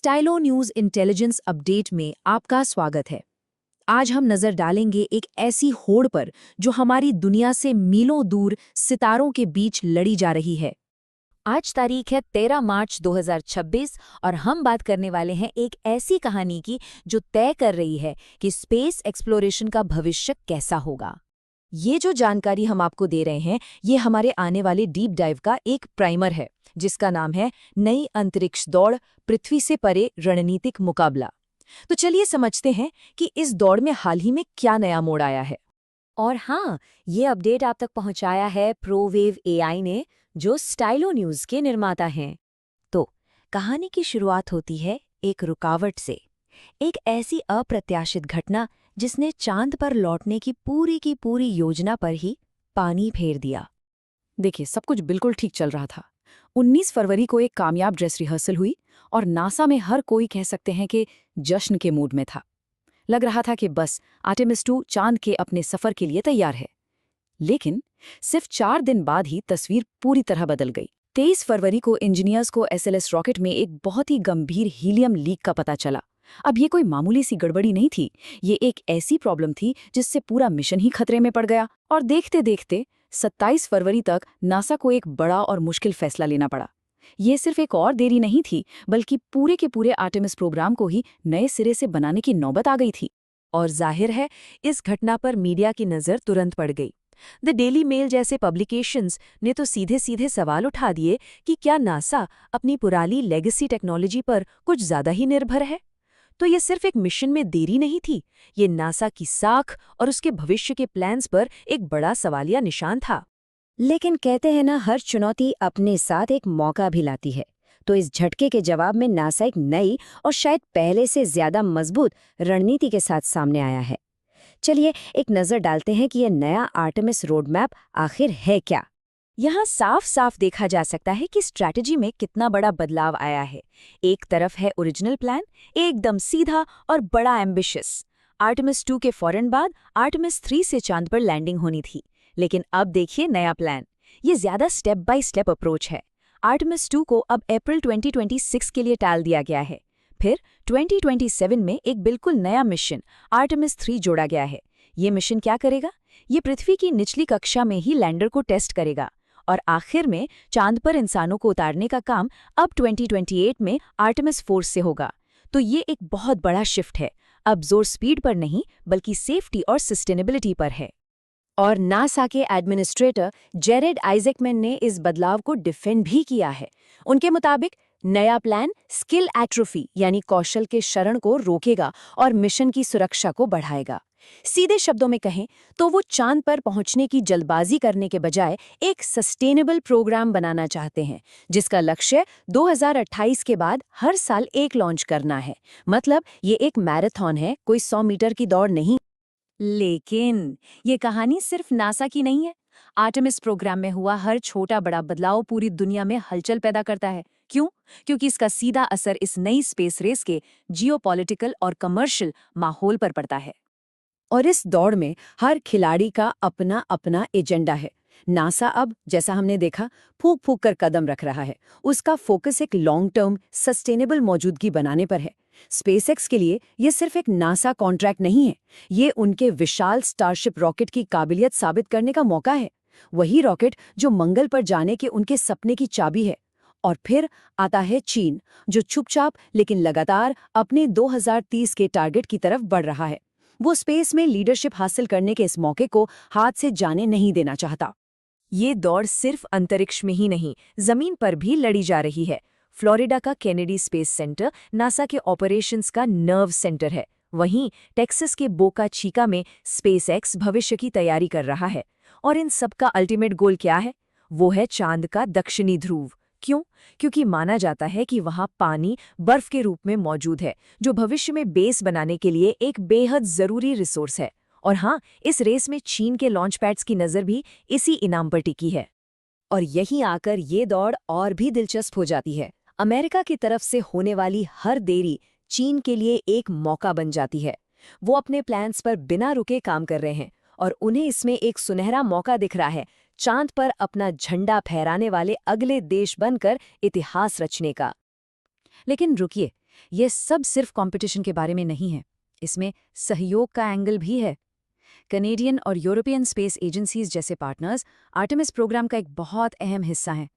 Stylo news intelligence update में आपका स्वागत है। आज हम नजर डालेंगे एक ऐसी होड़ पर जो हमारी दुनिया से मीलों दूर सितारों के बीच लड़ी जा रही है। आज तारीख है 13 मार्च 2026 और हम बात करने वाले हैं एक ऐसी कहानी की जो तय कर रही है कि स्पेस एक्सप्लोरेशन का भविष्य कैसा होगा। ये जो जानकारी हम आपको दे रहे हैं, ये हमारे आने वाले डीप डाइव का एक प्राइमर है, जिसका नाम है नई अंतरिक्ष दौड़, पृथ्वी से परे रणनीतिक मुकाबला। तो चलिए समझते हैं कि इस दौड़ में हाल ही में क्या नया मोड़ आया है। और हाँ, ये अपडेट आप तक पहुंचाया है प्रोवेव एआई ने, जो स्टाइलो न्यूज़ के निर्माता हैं। तो कहानी की शुरुआत होती है एक रुकावट से, एक ऐसी अप्रत्याशित घटना जिसने चांद पर लौटने की पूरी योजना पर ही पानी फेर दिया। देखिए, सब कुछ बिल्कुल ठीक चल रहा था। 19 फरवरी को एक कामयाब ड्रेस रिहर्सल हुई और नासा में हर कोई कह सकते हैं कि जश्न के मूड में था। लग रहा था कि बस आर्टेमिस 2 चांद के अपने सफर के लिए तैयार है। लेकिन सिर्फ 4 दिन बाद ही तस्वीर पूरी तरह बदल गई। 23 फरवरी को इंजीनियर्स को एसएलएस रॉकेट में एक बहुत ही गंभीर हीलियम लीक का पता चला। अब ये कोई मामूली सी गड़बड़ी नहीं थी, ये एक ऐसी प्रॉब्लम थी जिससे पूरा मिशन ही खतरे में पड़ गया। और देखते देखते 27 फरवरी तक नासा को एक बड़ा और मुश्किल फैसला लेना पड़ा। ये सिर्फ एक और देरी नहीं थी, बल्कि पूरे के पूरे आर्टेमिस प्रोग्राम को ही नए सिरे से बनाने की नौबत आ गई थी। और जाहिर है, इस घटना पर मीडिया की नज़र तुरंत पड़ गई। द डेली मेल जैसे पब्लिकेशंस ने तो सीधे सीधे सवाल उठा दिए कि क्या नासा अपनी पुरानी लेगेसी टेक्नोलॉजी पर कुछ ज़्यादा ही निर्भर है। तो ये सिर्फ एक मिशन में देरी नहीं थी, ये नासा की साख और उसके भविष्य के प्लान्स पर एक बड़ा सवालिया निशान था। लेकिन कहते हैं ना, हर चुनौती अपने साथ एक मौका भी लाती है। तो इस झटके के जवाब में नासा एक नई और शायद पहले से ज्यादा मजबूत रणनीति के साथ सामने आया है। चलिए एक नजर डालते हैं कि यह नया आर्टेमिस रोडमैप आखिर है क्या। यहाँ साफ साफ देखा जा सकता है कि स्ट्रैटेजी में कितना बड़ा बदलाव आया है। एक तरफ है ओरिजिनल प्लान, एकदम सीधा और बड़ा एम्बिशियस। आर्टेमिस 2 के फौरन बाद आर्टेमिस 3 से चांद पर लैंडिंग होनी थी। लेकिन अब देखिए नया प्लान, ये ज्यादा स्टेप बाय स्टेप अप्रोच है। आर्टेमिस 2 को अब अप्रैल 2026 के लिए टाल दिया गया है। फिर 2027 में एक बिल्कुल नया मिशन आर्टेमिस 3 जोड़ा गया है। ये मिशन क्या करेगा? ये पृथ्वी की निचली कक्षा में ही लैंडर को टेस्ट करेगा और आखिर में चांद पर इंसानों को उतारने का काम अब 2028 में आर्टेमिस 4 से होगा। तो ये एक बहुत बड़ा शिफ्ट है। अब जोर स्पीड पर नहीं, बल्कि सेफ्टी और सस्टेनेबिलिटी पर है। और नासा के एडमिनिस्ट्रेटर जेरेड आइजैकमैन ने इस बदलाव को डिफेंड भी किया है। उनके मुताबिक नया प्लान स्किल एट्रोफी यानी कौशल के क्षरण को रोकेगा और मिशन की सुरक्षा को बढ़ाएगा। सीधे शब्दों में कहें तो वो चांद पर पहुंचने की जल्दबाजी करने के बजाय एक सस्टेनेबल प्रोग्राम बनाना चाहते हैं, जिसका लक्ष्य 2028 के बाद हर साल एक लॉन्च करना है। मतलब ये एक मैराथन है, कोई 100 मीटर की दौड़ नहीं। लेकिन ये कहानी सिर्फ नासा की नहीं है। आर्टेमिस प्रोग्राम में हुआ हर छोटा बड़ा बदलाव पूरी दुनिया में हलचल पैदा करता है। क्यों? क्योंकि इसका सीधा असर इस नई स्पेस रेस के जियोपॉलिटिकल और कमर्शियल माहौल पर पड़ता है। और इस दौड़ में हर खिलाड़ी का अपना अपना एजेंडा है। नासा अब, जैसा हमने देखा, फूक फूक कर कदम रख रहा है। उसका फोकस एक लॉन्ग टर्म सस्टेनेबल मौजूदगी बनाने पर है। स्पेसएक्स के लिए ये सिर्फ एक नासा कॉन्ट्रैक्ट नहीं है, ये उनके विशाल स्टारशिप रॉकेट की काबिलियत साबित करने का मौका है। वही रॉकेट जो मंगल पर जाने के उनके सपने की चाबी है। और फिर आता है चीन, जो चुपचाप लेकिन लगातार अपने 2030 के टारगेट की तरफ बढ़ रहा है। वो स्पेस में लीडरशिप हासिल करने के इस मौके को हाथ से जाने नहीं देना चाहता। ये दौड़ सिर्फ अंतरिक्ष में ही नहीं, जमीन पर भी लड़ी जा रही है। फ्लोरिडा का केनेडी स्पेस सेंटर नासा के ऑपरेशंस का नर्व सेंटर है। वहीं टेक्सास के बोका चीका में स्पेसएक्स भविष्य की तैयारी कर रहा है। और इन सबका अल्टीमेट गोल क्या है? वो है चांद का दक्षिणी ध्रुव। क्यों? क्योंकि माना जाता है कि वहां पानी बर्फ के रूप में मौजूद है, जो भविष्य में बेस बनाने के लिए एक बेहद जरूरी रिसोर्स है। और हाँ, इस रेस में चीन के लॉन्च पैड्स की नज़र भी इसी इनाम पर टिकी है। और यहीं आकर ये दौड़ और भी दिलचस्प हो जाती है। अमेरिका की तरफ से होने वाली हर देरी चीन के लिए एक मौका बन जाती है। वो अपने प्लान्स पर बिना रुके काम कर रहे हैं और उन्हें इसमें एक सुनहरा मौका दिख रहा है, चांद पर अपना झंडा फहराने वाले अगले देश बनकर इतिहास रचने का। लेकिन रुकिए, ये सब सिर्फ कंपटीशन के बारे में नहीं है, इसमें सहयोग का एंगल भी है। कनेडियन और यूरोपियन स्पेस एजेंसीज जैसे पार्टनर्स आर्टेमिस प्रोग्राम का एक बहुत अहम हिस्सा हैं।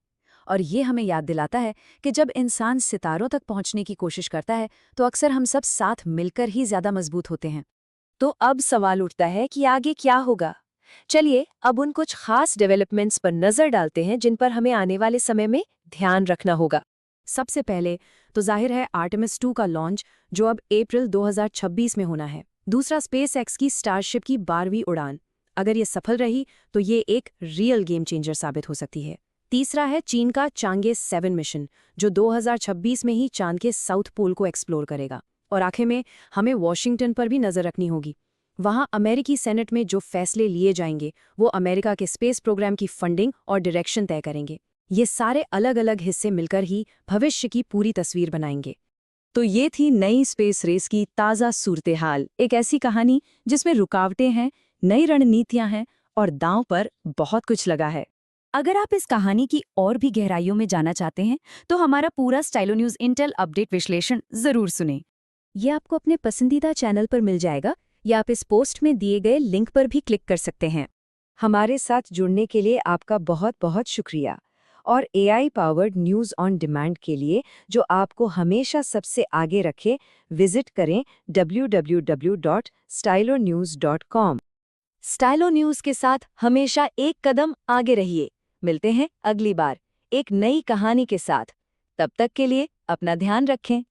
और ये हमें याद दिलाता है कि जब इंसान सितारों तक पहुंचने की कोशिश करता है तो अक्सर हम सब साथ मिलकर ही ज्यादा मजबूत होते हैं। तो अब सवाल उठता है कि आगे क्या होगा। चलिए अब उन कुछ खास डेवलपमेंट्स पर नजर डालते हैं जिन पर हमें आने वाले समय में ध्यान रखना होगा। सबसे पहले तो जाहिर है आर्टेमिस 2 का लॉन्च, जो अब अप्रैल 2026 में होना है। दूसरा, स्पेस एक्स की स्टारशिप की 12वीं उड़ान। अगर ये सफल रही तो ये एक रियल गेम चेंजर साबित हो सकती है। तीसरा है चीन का चांगे 7 मिशन, जो 2026 में ही चांद के साउथ पोल को एक्सप्लोर करेगा। और आखिर में हमें वॉशिंगटन पर भी नजर रखनी होगी। वहां अमेरिकी सेनेट में जो फैसले लिए जाएंगे वो अमेरिका के स्पेस प्रोग्राम की फंडिंग और डायरेक्शन तय करेंगे। ये सारे अलग अलग हिस्से मिलकर ही भविष्य की पूरी तस्वीर बनाएंगे। तो ये थी नई स्पेस रेस की ताज़ा सूरत-ए-हाल, एक ऐसी कहानी जिसमें रुकावटें हैं, नई रणनीतियां हैं और दांव पर बहुत कुछ लगा है। अगर आप इस कहानी की और भी गहराइयों में जाना चाहते हैं तो हमारा पूरा स्टाइलो न्यूज़ इंटेल अपडेट विश्लेषण जरूर सुनें। ये आपको अपने पसंदीदा चैनल पर मिल जाएगा या आप इस पोस्ट में दिए गए लिंक पर भी क्लिक कर सकते हैं। हमारे साथ जुड़ने के लिए आपका बहुत बहुत शुक्रिया। और AI powered news on demand के लिए, जो आपको हमेशा सबसे आगे रखे, विजिट करें www.stylonews.com। स्टाइलो न्यूज़ के साथ हमेशा एक कदम आगे रहिए। मिलते हैं अगली बार एक नई कहानी के साथ। तब तक के लिए अपना ध्यान रखें।